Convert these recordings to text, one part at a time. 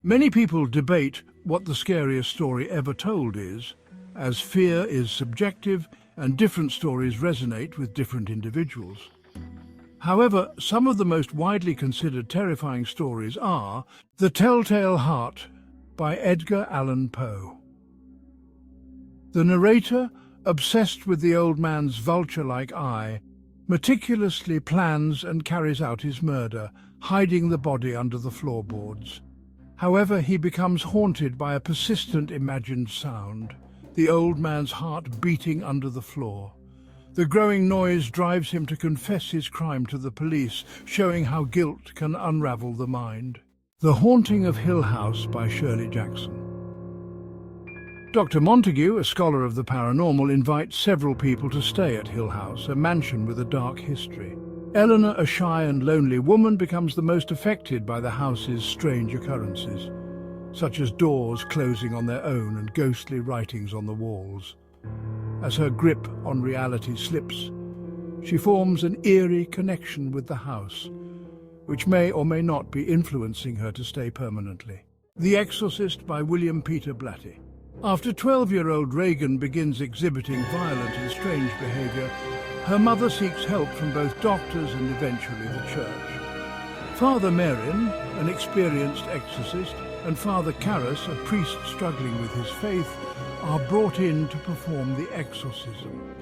Many people debate what the scariest story ever told is, as fear is subjective and different stories resonate with different individuals. However, some of the most widely considered terrifying stories are The Telltale Heart by Edgar Allan Poe. The narrator, obsessed with the old man's vulture-like eye, meticulously plans and carries out his murder, hiding the body under the floorboards. However, he becomes haunted by a persistent imagined sound, the old man's heart beating under the floor. The growing noise drives him to confess his crime to the police, showing how guilt can unravel the mind. The Haunting of Hill House by Shirley Jackson. Dr. Montague, a scholar of the paranormal, invites several people to stay at Hill House, a mansion with a dark history. Eleanor, a shy and lonely woman, becomes the most affected by the house's strange occurrences, such as doors closing on their own and ghostly writings on the walls. As her grip on reality slips, she forms an eerie connection with the house, which may or may not be influencing her to stay permanently. The Exorcist by William Peter Blatty. After 12-year-old Regan begins exhibiting violent and strange behavior, her mother seeks help from both doctors and eventually the church. Father Merrin, an experienced exorcist, and Father Karras, a priest struggling with his faith, are brought in to perform the exorcism.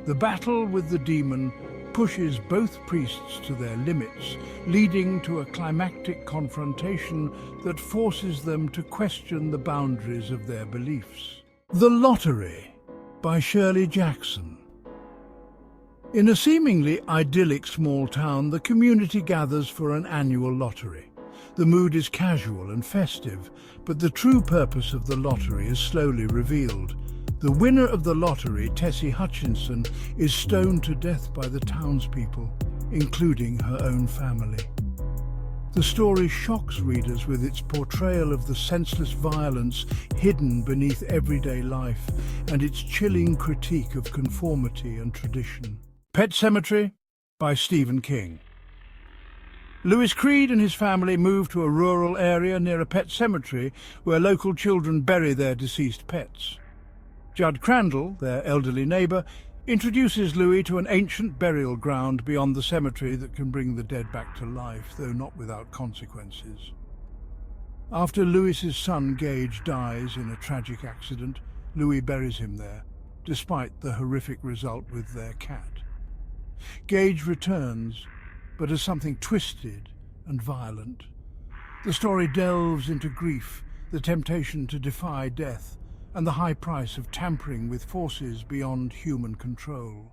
The battle with the demon pushes both priests to their limits, leading to a climactic confrontation that forces them to question the boundaries of their beliefs. The Lottery by Shirley Jackson. In a seemingly idyllic small town, the community gathers for an annual lottery. The mood is casual and festive, but the true purpose of the lottery is slowly revealed. The winner of the lottery, Tessie Hutchinson, is stoned to death by the townspeople, including her own family. The story shocks readers with its portrayal of the senseless violence hidden beneath everyday life and its chilling critique of conformity and tradition. Pet Sematary by Stephen King. Louis Creed and his family move to a rural area near a pet cemetery where local children bury their deceased pets. Judd Crandall, their elderly neighbour, introduces Louis to an ancient burial ground beyond the cemetery that can bring the dead back to life, though not without consequences. After Louis's son Gage dies in a tragic accident, Louis buries him there, despite the horrific result with their cat. Gage returns, but as something twisted and violent. The story delves into grief, the temptation to defy death, and the high price of tampering with forces beyond human control.